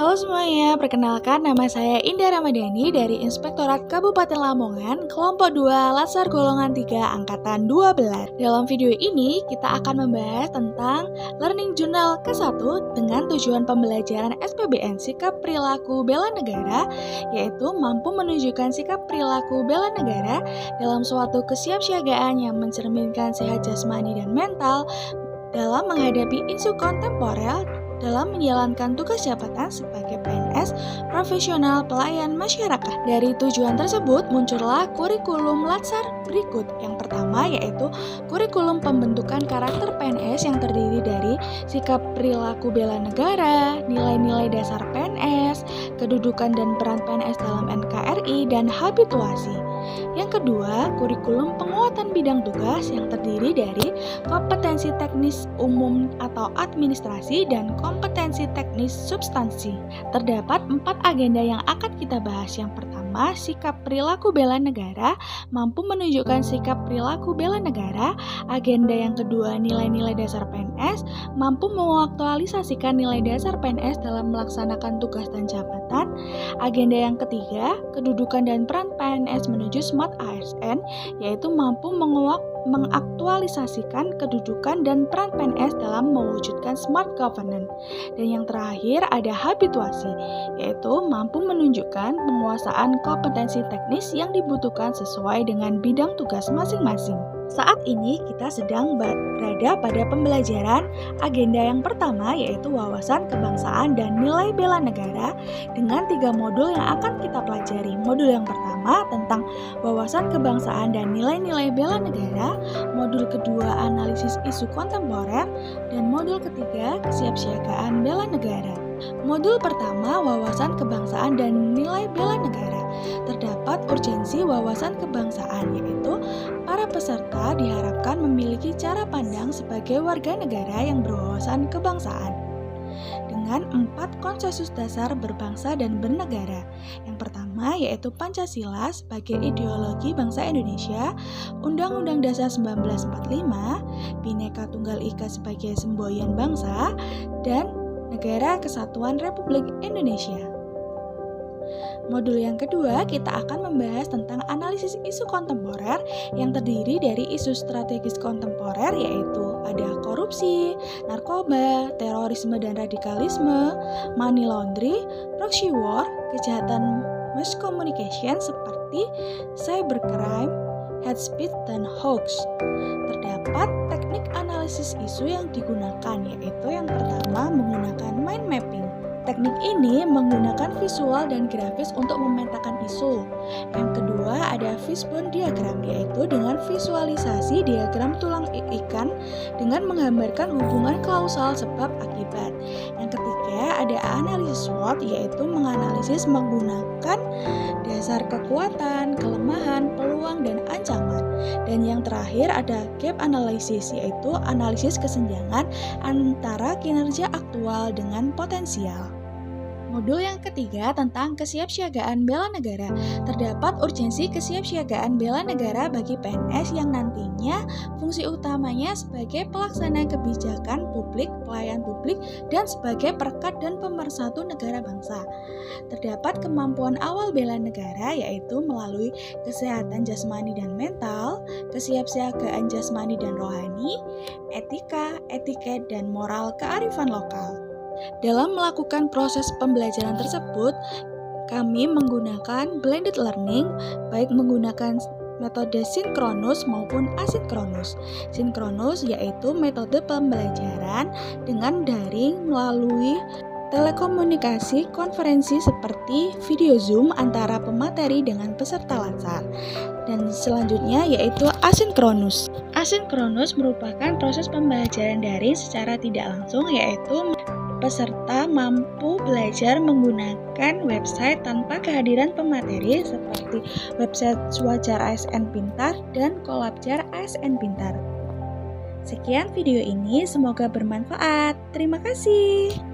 Halo semuanya, perkenalkan nama saya Indah Ramadhani dari Inspektorat Kabupaten Lamongan, kelompok 2, Latsar golongan 3, angkatan 12. Dalam video ini, kita akan membahas tentang Learning Journal ke-1 dengan tujuan pembelajaran SPBN Sikap Perilaku Bela Negara, yaitu mampu menunjukkan sikap perilaku bela negara dalam suatu kesiapsiagaan yang mencerminkan sehat jasmani dan mental dalam menghadapi isu kontemporer dalam menjalankan tugas jabatan sebagai PNS profesional pelayan masyarakat. Dari tujuan tersebut muncullah kurikulum Latsar berikut. Yang pertama yaitu kurikulum pembentukan karakter PNS yang terdiri dari sikap perilaku bela negara, nilai-nilai dasar PNS, kedudukan dan peran PNS dalam NKRI, dan habituasi. Yang kedua, kurikulum penguatan bidang tugas yang terdiri dari kompetensi teknis umum atau administrasi dan kompetensi teknis substansi. Terdapat 4 agenda yang akan kita bahas. Yang pertama, sikap perilaku bela negara, mampu menunjukkan sikap perilaku bela negara. Agenda yang kedua, nilai-nilai dasar PNS, mampu mengaktualisasikan nilai dasar PNS dalam melaksanakan tugas dan jabatan. Agenda yang ketiga, kedudukan dan peran PNS menuju Smart ASN, yaitu mampu mengaktualisasikan kedudukan dan peran PNS dalam mewujudkan smart governance. Dan yang terakhir ada habituasi, yaitu mampu menunjukkan penguasaan kompetensi teknis yang dibutuhkan sesuai dengan bidang tugas masing-masing. Saat ini kita sedang berada pada pembelajaran agenda yang pertama, yaitu wawasan kebangsaan dan nilai bela negara dengan 3 modul yang akan kita pelajari. Modul yang pertama tentang wawasan kebangsaan dan nilai-nilai bela negara, modul kedua analisis isu kontemporer, dan modul ketiga kesiapsiagaan bela negara. Modul pertama wawasan kebangsaan dan nilai bela negara. Terdapat urgensi wawasan kebangsaan, yaitu para peserta diharapkan memiliki cara pandang sebagai warga negara yang berwawasan kebangsaan dengan 4 konsensus dasar berbangsa dan bernegara. Yang pertama yaitu Pancasila sebagai ideologi bangsa Indonesia, Undang-Undang Dasar 1945, Bhinneka Tunggal Ika sebagai semboyan bangsa, dan Negara Kesatuan Republik Indonesia. Modul yang kedua, kita akan membahas tentang analisis isu kontemporer yang terdiri dari isu strategis kontemporer, yaitu ada korupsi, narkoba, terorisme dan radikalisme, money laundry, proxy war, kejahatan mass communication seperti cybercrime, hate speech, dan hoax. Terdapat teknik analisis isu yang digunakan, yaitu yang pertama menggunakan mind mapping. Teknik ini menggunakan visual dan grafis untuk memetakan isu. Yang kedua ada fishbone diagram, yaitu dengan visualisasi diagram tulang ikan dengan menggambarkan hubungan kausal sebab akibat. Yang ketiga ada analisis SWOT, yaitu menganalisis menggunakan dasar kekuatan, kelemahan, peluang, dan ancaman. Dan yang terakhir ada gap analysis, yaitu analisis kesenjangan antara kinerja aktual dengan potensial. Modul yang ketiga tentang kesiapsiagaan bela negara. Terdapat urgensi kesiapsiagaan bela negara bagi PNS yang nantinya fungsi utamanya sebagai pelaksana kebijakan publik, pelayan publik, dan sebagai perekat dan pemersatu negara bangsa. Terdapat kemampuan awal bela negara, yaitu melalui kesehatan jasmani dan mental, kesiapsiagaan jasmani dan rohani, etika, etiket, dan moral kearifan lokal. Dalam melakukan proses pembelajaran tersebut, kami menggunakan blended learning, baik menggunakan metode sinkronus maupun asinkronus. Sinkronus yaitu metode pembelajaran dengan daring melalui telekomunikasi konferensi seperti video Zoom antara pemateri dengan peserta Latsar. Dan selanjutnya yaitu asinkronus. Asinkronus merupakan proses pembelajaran daring secara tidak langsung, yaitu peserta mampu belajar menggunakan website tanpa kehadiran pemateri seperti website Swajar ASN Pintar dan Kolabjar ASN Pintar. Sekian video ini, semoga bermanfaat. Terima kasih.